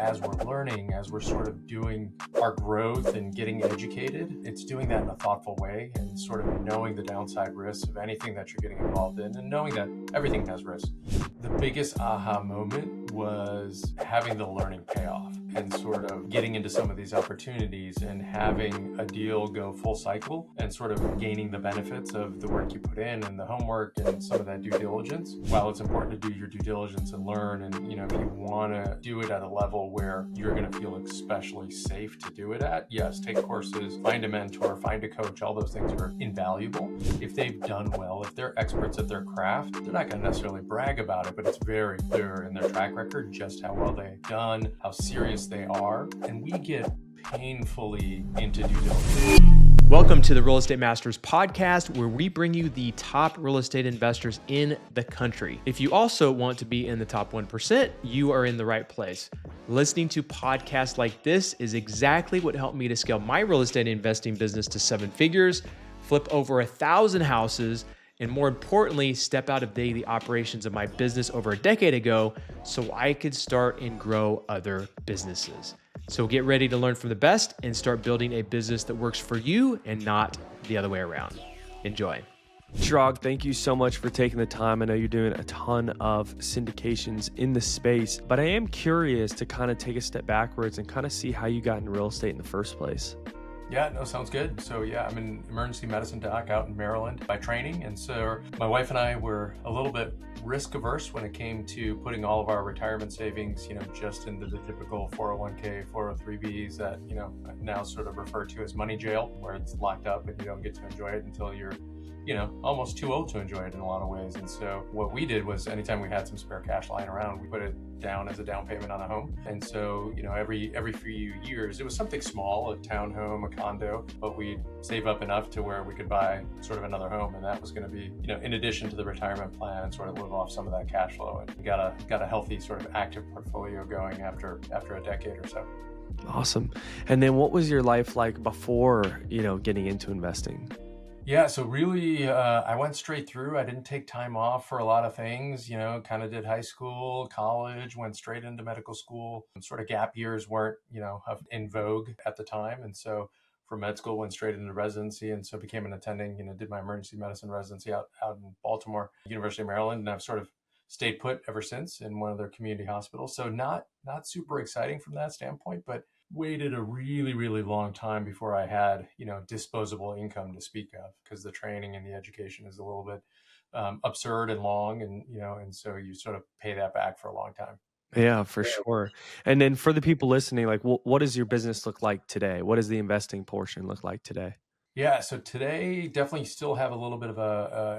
as we're learning, as we're sort of doing our growth and getting educated, it's doing that in a thoughtful way and sort of knowing the downside risks of anything that you're getting involved in and knowing that everything has risks. The biggest aha moment was having the learning payoff and sort of getting into some of these opportunities and having a deal go full cycle and sort of gaining the benefits of the work you put in and the homework and some of that due diligence. While it's important to do your due diligence and learn, and if you want to do it at a level where you're going to feel especially safe to do it at, yes, take courses, find a mentor, find a coach. All those things are invaluable. If they've done well, if they're experts at their craft, they're not going to necessarily brag about it, but it's very clear in their track record just how well they've done, how serious they are, and we get painfully into due diligence. Welcome to the Real Estate Masters podcast, where we bring you the top real estate investors in the country. If you also want to be in the top 1%, you are in the right place. Listening to podcasts like this is exactly what helped me to scale my real estate investing business to 7 figures, flip over 1,000 houses, and more importantly, step out of daily operations of my business over a decade ago so I could start and grow other businesses. So get ready to learn from the best and start building a business that works for you and not the other way around. Enjoy. Chirag, thank you so much for taking the time. I know you're doing a ton of syndications in the space, but I am curious to kind of take a step backwards and kind of see how you got into real estate in the first place. Yeah, no, sounds good. So yeah, I'm an emergency medicine doc out in Maryland by training. And so my wife and I were a little bit risk averse when it came to putting all of our retirement savings, just into the typical 401k, 403bs that, now sort of refer to as money jail, where it's locked up and you don't get to enjoy it until you're almost too old to enjoy it in a lot of ways. And so what we did was anytime we had some spare cash lying around, we put it down as a down payment on a home. And so, every few years, it was something small, a townhome, a condo, but we'd save up enough to where we could buy sort of another home. And that was going to be, in addition to the retirement plan, sort of live off some of that cash flow. And we got a healthy sort of active portfolio going after a decade or so. Awesome. And then what was your life like before, getting into investing? Yeah, so really, I went straight through. I didn't take time off for a lot of things, kind of did high school, college, went straight into medical school. Sort of gap years weren't, in vogue at the time. And so from med school, went straight into residency. And so became an attending, did my emergency medicine residency out in Baltimore, University of Maryland. And I've sort of stayed put ever since in one of their community hospitals. So not super exciting from that standpoint, but waited a really, really long time before I had, disposable income to speak of, because the training and the education is a little bit absurd and long. And so you sort of pay that back for a long time. Yeah, for sure. And then for the people listening, like, what does your business look like today? What does the investing portion look like today? Yeah, so today definitely still have a little bit of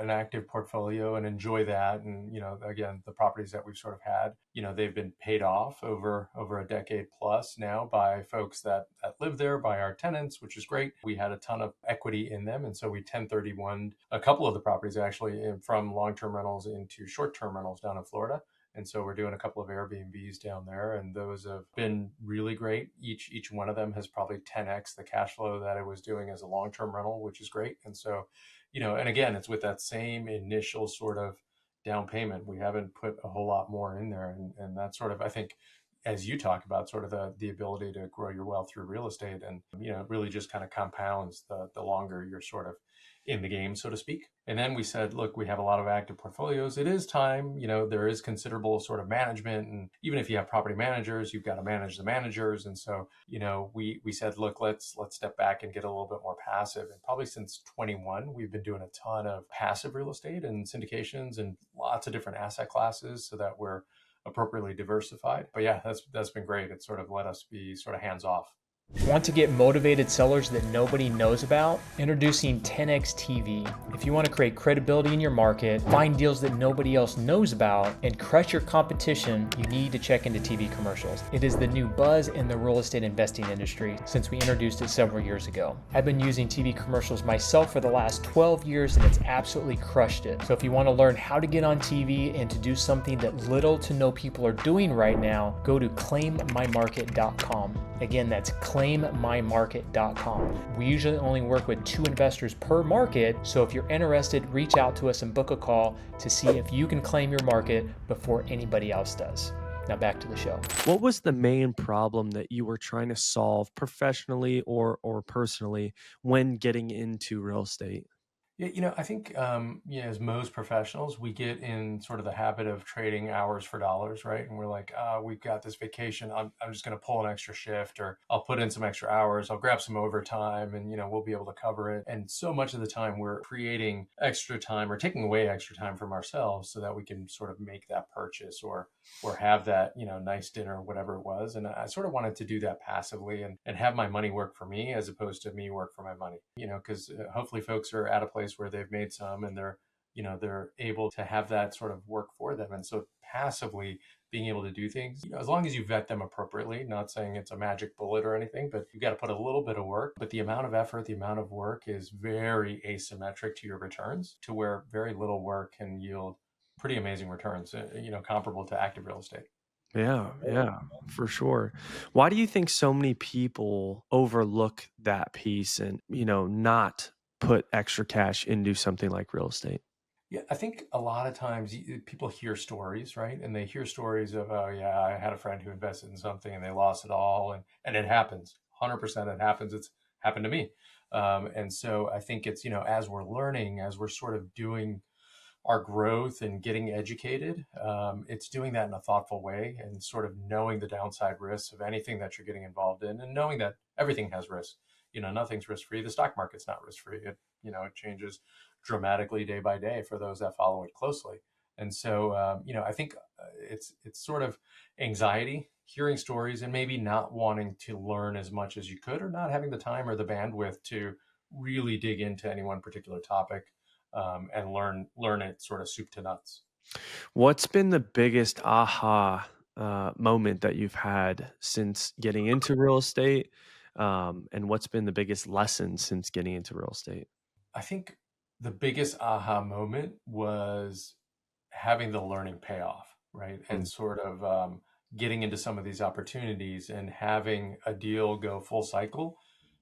an active portfolio and enjoy that. And, again, the properties that we've sort of had, they've been paid off over a decade plus now by folks that live there, by our tenants, which is great. We had a ton of equity in them. And so we 1031 a couple of the properties actually from long-term rentals into short-term rentals down in Florida. And so we're doing a couple of Airbnbs down there, and those have been really great. Each one of them has probably 10x the cash flow that I was doing as a long-term rental, which is great. And so, and again, it's with that same initial sort of down payment. We haven't put a whole lot more in there. And that's sort of, I think, as you talk about sort of the ability to grow your wealth through real estate, and, it really just kind of compounds the longer you're sort of in the game, so to speak. And then we said, look, we have a lot of active portfolios. It is time, there is considerable sort of management. And even if you have property managers, you've got to manage the managers. And so, we said, look, let's step back and get a little bit more passive. And probably since 21, we've been doing a ton of passive real estate and syndications and lots of different asset classes so that we're appropriately diversified. But yeah, that's been great. It's sort of let us be sort of hands off. Want to get motivated sellers that nobody knows about? Introducing 10X TV. If you want to create credibility in your market, find deals that nobody else knows about, and crush your competition, you need to check into TV commercials. It is the new buzz in the real estate investing industry since we introduced it several years ago. I've been using TV commercials myself for the last 12 years and it's absolutely crushed it. So if you want to learn how to get on TV and to do something that little to no people are doing right now, go to claimmymarket.com. Again, that's claimmymarket.com. We usually only work with 2 investors per market, so if you're interested, reach out to us and book a call to see if you can claim your market before anybody else does. Now back to the show. What was the main problem that you were trying to solve professionally or personally when getting into real estate? Yeah, I think, as most professionals, we get in sort of the habit of trading hours for dollars, right? And we're like, we've got this vacation. I'm just going to pull an extra shift, or I'll put in some extra hours. I'll grab some overtime, and, we'll be able to cover it. And so much of the time we're creating extra time or taking away extra time from ourselves so that we can sort of make that purchase or have that, nice dinner or whatever it was. And I sort of wanted to do that passively and have my money work for me as opposed to me work for my money, because hopefully folks are at a place where they've made some and they're able to have that sort of work for them. And so passively being able to do things, as long as you vet them appropriately, not saying it's a magic bullet or anything, but you got to put a little bit of work. But the amount of effort, the amount of work is very asymmetric to your returns, to where very little work can yield pretty amazing returns, comparable to active real estate. Yeah, yeah, for sure. Why do you think so many people overlook that piece and, not put extra cash into something like real estate? Yeah, I think a lot of times people hear stories, right? And they hear stories of, oh, yeah, I had a friend who invested in something and they lost it all. And it happens. 100% it happens. It's happened to me. And so I think it's, as we're learning, as we're sort of doing our growth and getting educated, it's doing that in a thoughtful way and sort of knowing the downside risks of anything that you're getting involved in, and knowing that everything has risk. Nothing's risk free. The stock market's not risk free. It changes dramatically day by day for those that follow it closely. And so, I think it's sort of anxiety, hearing stories, and maybe not wanting to learn as much as you could, or not having the time or the bandwidth to really dig into any one particular topic, and learn it sort of soup to nuts. What's been the biggest aha moment that you've had since getting into real estate? And what's been the biggest lesson since getting into real estate? I think the biggest aha moment was having the learning payoff, right? And Mm. sort of getting into some of these opportunities and having a deal go full cycle,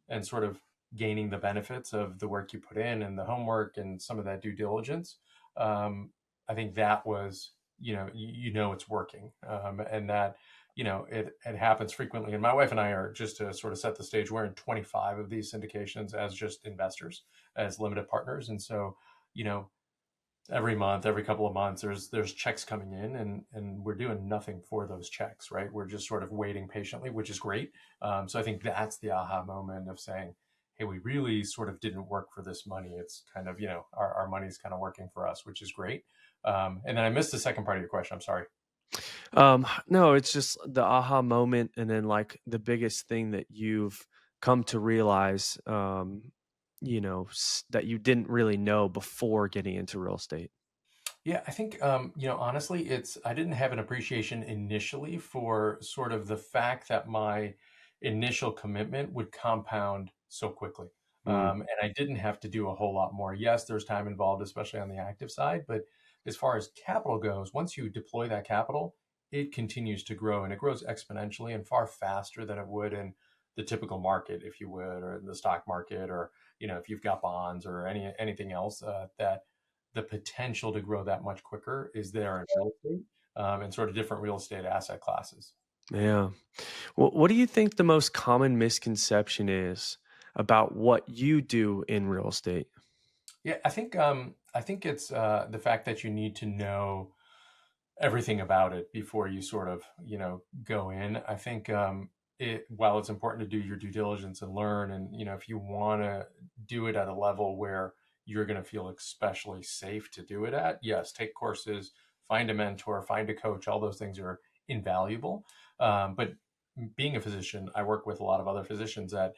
and sort of gaining the benefits of the work you put in and the homework and some of that due diligence. I think that was, it's working, and that, it happens frequently. And my wife and I are, just to sort of set the stage, we're in 25 of these syndications as just investors, as limited partners. And so, you know, every month, every couple of months, there's checks coming in, and we're doing nothing for those checks, right? We're just sort of waiting patiently, which is great. So I think that's the aha moment of saying, hey, we really sort of didn't work for this money. It's kind of, our money's kind of working for us, which is great. And then I missed the second part of your question. I'm sorry. No, it's just the aha moment, and then like the biggest thing that you've come to realize, that you didn't really know before getting into real estate. Yeah, I think, honestly, I didn't have an appreciation initially for sort of the fact that my initial commitment would compound so quickly. Mm. And I didn't have to do a whole lot more. Yes, there's time involved, especially on the active side, but as far as capital goes, once you deploy that capital, it continues to grow, and it grows exponentially and far faster than it would in the typical market, if you would, or in the stock market, or, if you've got bonds or anything else, that the potential to grow that much quicker is there in real estate, and sort of different real estate asset classes. Yeah. What do you think the most common misconception is about what you do in real estate? Yeah, I think it's the fact that you need to know everything about it before you sort of, go in. I think, while it's important to do your due diligence and learn, and, if you want to do it at a level where you're going to feel especially safe to do it at, yes, take courses, find a mentor, find a coach. All those things are invaluable. But being a physician, I work with a lot of other physicians that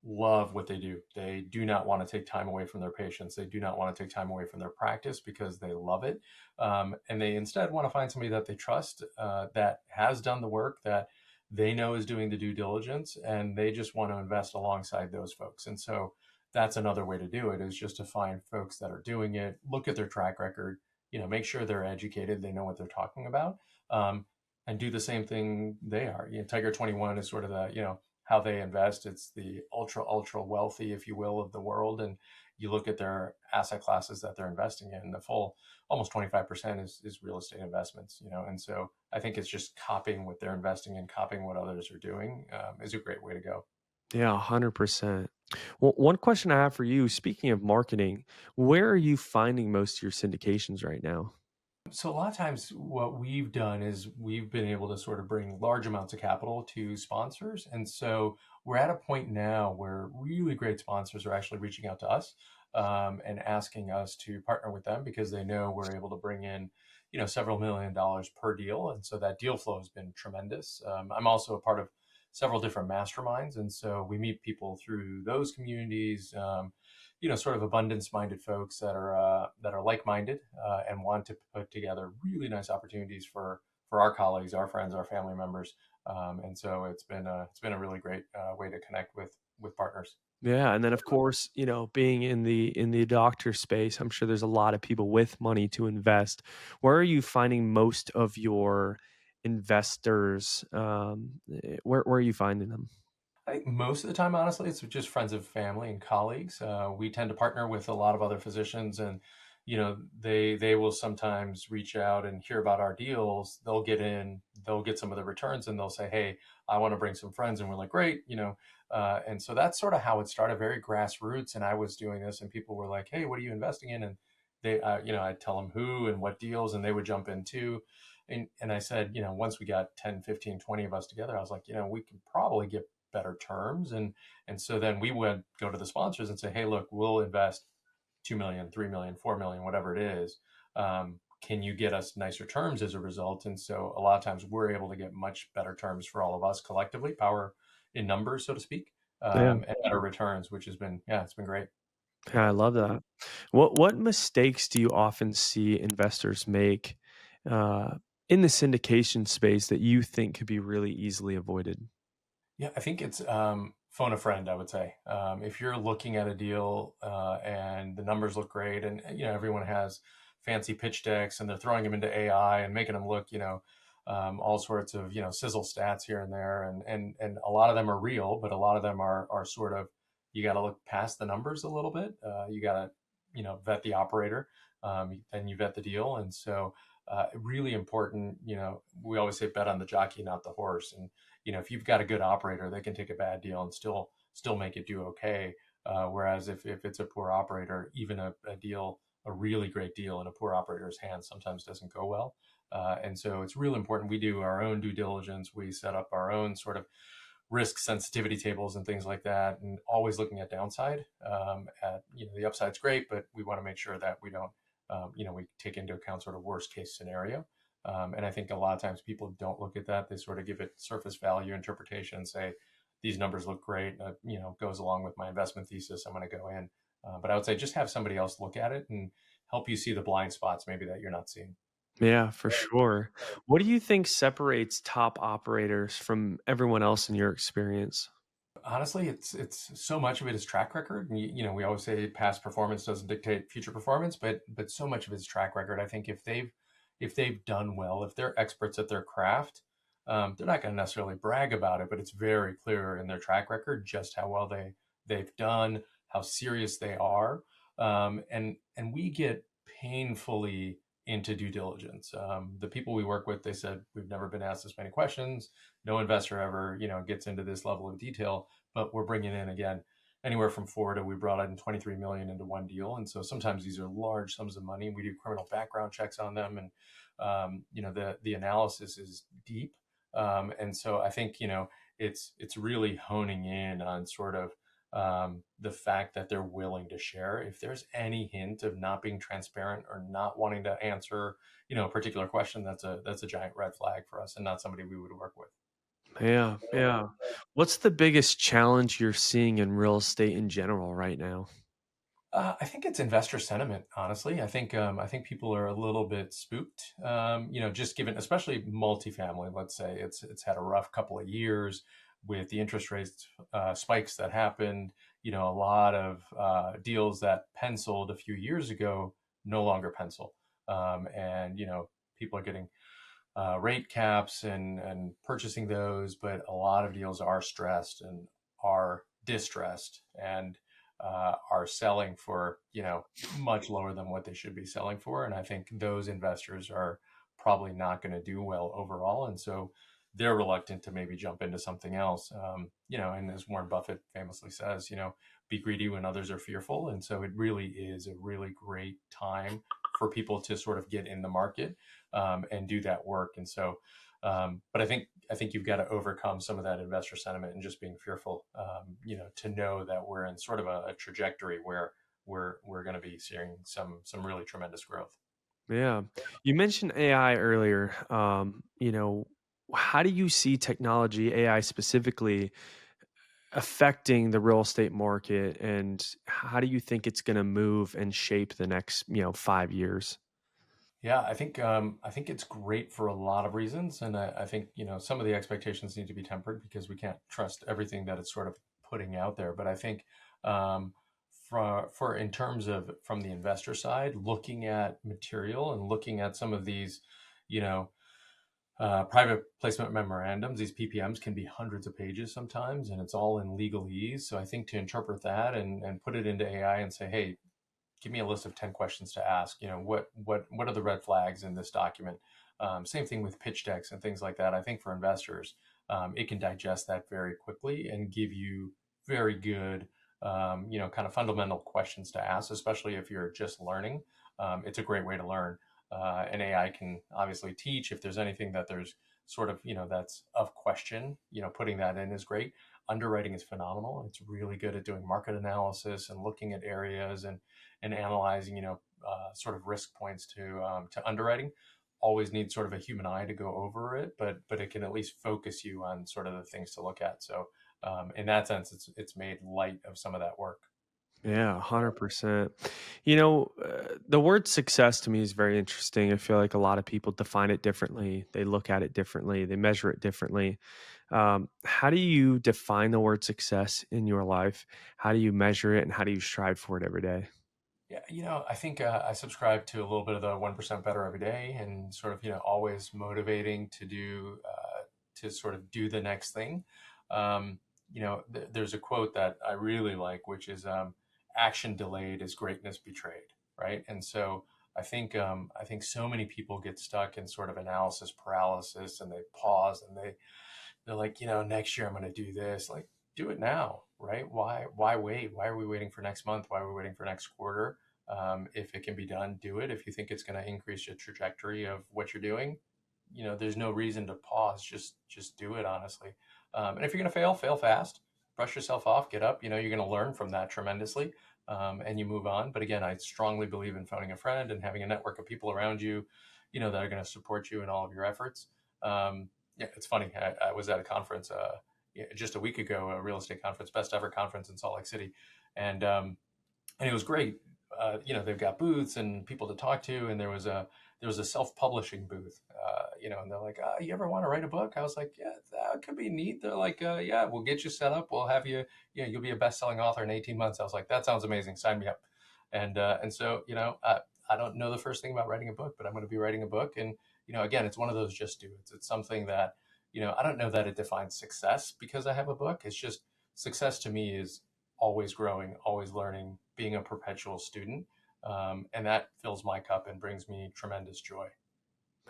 love what they do. They do not want to take time away from their patients. They do not want to take time away from their practice because they love it. And they instead want to find somebody that they trust, that has done the work, that they know is doing the due diligence, and they just want to invest alongside those folks. And so that's another way to do it, is just to find folks that are doing it, look at their track record, make sure they're educated, they know what they're talking about, and do the same thing they are. Tiger 21 is sort of the, how they invest. It's the ultra wealthy, if you will, of the world. And you look at their asset classes that they're investing in, the full almost 25% is real estate investments, and so I think it's just copying what they're investing in, copying what others are doing, is a great way to go. Yeah, 100%. Well, one question I have for you, speaking of marketing, where are you finding most of your syndications right now? So a lot of times what we've done is we've been able to sort of bring large amounts of capital to sponsors. And so we're at a point now where really great sponsors are actually reaching out to us, and asking us to partner with them because they know we're able to bring in, several $1 million per deal. And so that deal flow has been tremendous. I'm also a part of several different masterminds. And so we meet people through those communities. Sort of abundance-minded folks that are like-minded, and want to put together really nice opportunities for our colleagues, our friends, our family members, and so it's been a really great way to connect with partners. Yeah, and then of course, being in the doctor space, I'm sure there's a lot of people with money to invest. Where are you finding most of your investors? Where are you finding them? I think most of the time, honestly, it's just friends of family and colleagues. We tend to partner with a lot of other physicians, and they will sometimes reach out and hear about our deals. They'll get some of the returns, and they'll say, "Hey, I want to bring some friends," and we're like, "Great," And so that's sort of how it started, very grassroots. And I was doing this, and people were like, "Hey, what are you investing in?" And I'd tell them who and what deals, and they would jump in too. And I said, once we got 10, 15, 20 of us together, I was like, we could probably get better terms. And so then we would go to the sponsors and say, hey, look, we'll invest 2 million, 3 million, 4 million, whatever it is. Can you get us nicer terms as a result? And so a lot of times we're able to get much better terms for all of us collectively, power in numbers, so to speak, Yeah. and better returns, which has been, yeah, it's been great. Yeah, I love that. What mistakes do you often see investors make uh, in the syndication space that you think could be really easily avoided? Yeah, I think it's phone a friend, I would say. If you're looking at a deal, and the numbers look great, and everyone has fancy pitch decks, and they're throwing them into AI and making them look, all sorts of sizzle stats here and there, and a lot of them are real, but a lot of them are sort of, you got to look past the numbers a little bit. You got to vet the operator, then you vet the deal, and so really important. We always say bet on the jockey, not the horse, and if you've got a good operator, they can take a bad deal and still make it do okay. Whereas if it's a poor operator, even a deal, a really great deal in a poor operator's hands sometimes doesn't go well. And so it's really important. We do our own due diligence. We set up our own sort of risk sensitivity tables and things like that, and always looking at downside. At the upside's great, but we want to make sure that we don't, we take into account sort of worst case scenario. And I think a lot of times people don't look at that. They sort of give it surface value interpretation and say, these numbers look great, goes along with my investment thesis, I'm going to go in. But I would say just have somebody else look at it and help you see the blind spots maybe that you're not seeing. Yeah, for sure. What do you think separates top operators from everyone else in your experience? Honestly, it's so much of it is track record. And, we always say past performance doesn't dictate future performance, but so much of it is track record. I think if they've done well, if they're experts at their craft, they're not going to necessarily brag about it, but it's very clear in their track record just how well they've done, how serious they are, and we get painfully into due diligence. The people we work with, they said we've never been asked this many questions. No investor ever, gets into this level of detail, but we're bringing in again anywhere from Florida. We brought in 23 million into one deal, and so sometimes these are large sums of money. We do criminal background checks on them, and the analysis is deep, and so I think it's really honing in on sort of the fact that they're willing to share. If there's any hint of not being transparent or not wanting to answer a particular question, that's a giant red flag for us and not somebody we would work with. Yeah, yeah. What's the biggest challenge you're seeing in real estate in general right now? I think it's investor sentiment, honestly. I think people are a little bit spooked. Just given, especially multifamily. Let's say it's had a rough couple of years with the interest rates spikes that happened. A lot of deals that penciled a few years ago no longer pencil, and people are getting rate caps and purchasing those, but a lot of deals are stressed and are distressed and are selling for much lower than what they should be selling for. And I think those investors are probably not going to do well overall, and so they're reluctant to maybe jump into something else. And as Warren Buffett famously says, be greedy when others are fearful. And so it really is a really great time for people to sort of get in the market and do that work. And so, but I think you've got to overcome some of that investor sentiment and just being fearful, to know that we're in sort of a trajectory where we're going to be seeing some really tremendous growth. Yeah. You mentioned AI earlier. How do you see technology, AI specifically, affecting the real estate market, and how do you think it's going to move and shape the next, 5 years? Yeah, I think it's great for a lot of reasons, and I think some of the expectations need to be tempered because we can't trust everything that it's sort of putting out there. But I think um, for in terms of from the investor side, looking at material and looking at some of these, you know, private placement memorandums, these PPMs can be hundreds of pages sometimes, and it's all in legalese. So I think to interpret that and put it into AI and say, hey, give me a list of 10 questions to ask. What are the red flags in this document? Same thing with pitch decks and things like that. I think for investors, it can digest that very quickly and give you very good, kind of fundamental questions to ask, especially if you're just learning. It's a great way to learn. And AI can obviously teach if there's anything that there's sort of, that's of question, putting that in is great. Underwriting is phenomenal. It's really good at doing market analysis and looking at areas and analyzing, sort of risk points to underwriting. Always need sort of a human eye to go over it, but it can at least focus you on sort of the things to look at. So in that sense, it's made light of some of that work. Yeah, 100%. The word success to me is very interesting. I feel like a lot of people define it differently. They look at it differently. They measure it differently. How do you define the word success in your life? How do you measure it, and how do you strive for it every day? Yeah, I think I subscribe to a little bit of the 1% better every day, and sort of always motivating to do to sort of do the next thing. There's a quote that I really like, which is "Action delayed is greatness betrayed," right? And so I think so many people get stuck in sort of analysis paralysis, and they pause and they're like, next year I'm going to do this. Like, do it now, right? Why wait? Why are we waiting for next month? Why are we waiting for next quarter? If it can be done, do it. If you think it's going to increase your trajectory of what you're doing, there's no reason to pause. Just do it, honestly. And if you're going to fail, fail fast. Brush yourself off. Get up. You're going to learn from that tremendously, and you move on. But again, I strongly believe in phoning a friend and having a network of people around you, that are going to support you in all of your efforts. Yeah, it's funny. I was at a conference yeah, just a week ago, a real estate conference, best ever conference in Salt Lake City, and it was great. They've got booths and people to talk to, and there was a self-publishing booth. And they're like, "You ever want to write a book?" I was like, "Yeah, that could be neat." They're like, "Yeah, we'll get you set up. We'll have you. Yeah, you'll be a best-selling author in 18 months." I was like, "That sounds amazing. Sign me up." And so I don't know the first thing about writing a book, but I'm going to be writing a book, and again, it's one of those just do it's. It's something that I don't know that it defines success because I have a book. It's just success to me is always growing, always learning, being a perpetual student. And that fills my cup and brings me tremendous joy.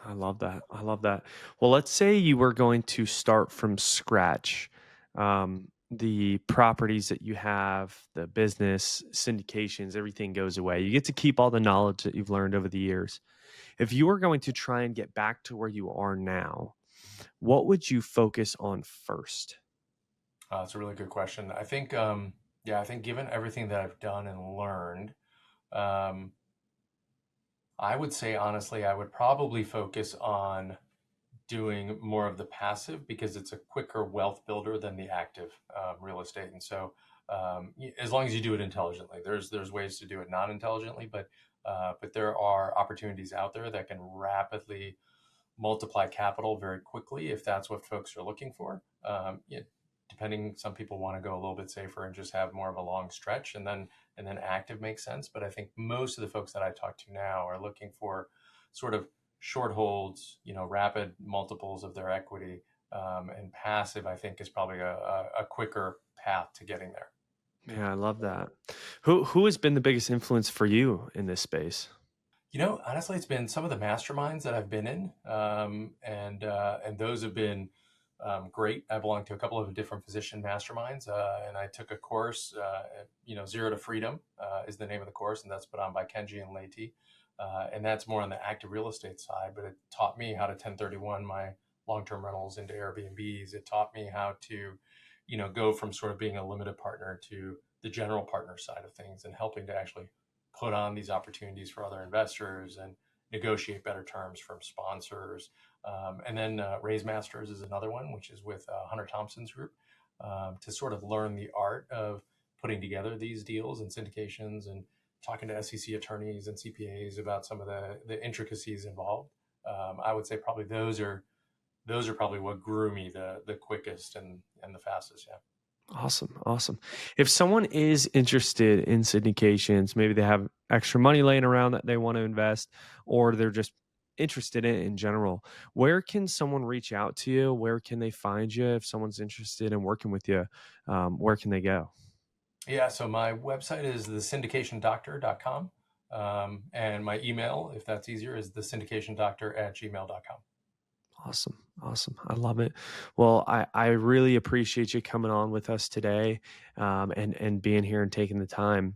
I love that. I love that. Well, let's say you were going to start from scratch. The properties that you have, the business, syndications, everything goes away. You get to keep all the knowledge that you've learned over the years. If you were going to try and get back to where you are now, what would you focus on first? It's a really good question. I think given everything that I've done and learned, um, I would say honestly, I would probably focus on doing more of the passive because it's a quicker wealth builder than the active real estate. And so, as long as you do it intelligently, there's ways to do it non intelligently, but there are opportunities out there that can rapidly multiply capital very quickly if that's what folks are looking for. Depending, some people want to go a little bit safer and just have more of a long stretch, and then active makes sense. But I think most of the folks that I talk to now are looking for sort of short holds, rapid multiples of their equity. And passive, I think, is probably a quicker path to getting there. Yeah, I love that. Who has been the biggest influence for you in this space? Honestly, it's been some of the masterminds that I've been in, and those have been great. I belong to a couple of different physician masterminds, and I took a course. Zero to Freedom is the name of the course, and that's put on by Kenji and Leite, and that's more on the active real estate side. But it taught me how to 1031 my long-term rentals into Airbnbs. It taught me how to, go from sort of being a limited partner to the general partner side of things, and helping to actually put on these opportunities for other investors and negotiate better terms from sponsors. And then Raise Masters is another one, which is with Hunter Thompson's group, to sort of learn the art of putting together these deals and syndications, and talking to SEC attorneys and CPAs about some of the intricacies involved. I would say probably those are probably what grew me the quickest and the fastest. Yeah. Awesome. Awesome. If someone is interested in syndications, maybe they have extra money laying around that they want to invest, or they're just interested in general, where can someone reach out to you? Where can they find you? If someone's interested in working with you, where can they go? Yeah, so my website is thesyndicationdoctor.com. And my email, if that's easier, is thesyndicationdoctor@gmail.com. Awesome. Awesome. I love it. Well, I really appreciate you coming on with us today, and being here and taking the time.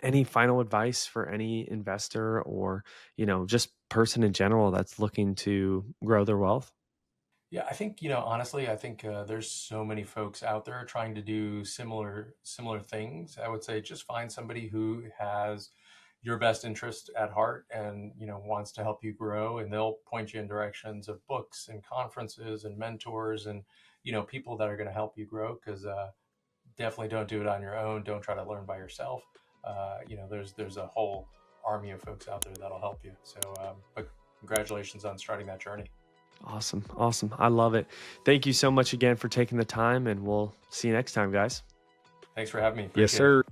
Any final advice for any investor, or, just person in general that's looking to grow their wealth? Yeah, I think, honestly, I think there's so many folks out there trying to do similar things. I would say just find somebody who has your best interest at heart, and wants to help you grow, and they'll point you in directions of books and conferences and mentors, and people that are going to help you grow. Because definitely don't do it on your own. Don't try to learn by yourself. There's a whole army of folks out there that'll help you. So, but congratulations on starting that journey. Awesome. Awesome. I love it. Thank you so much again for taking the time, and we'll see you next time, guys. Thanks for having me. Yes, Appreciate it. sir.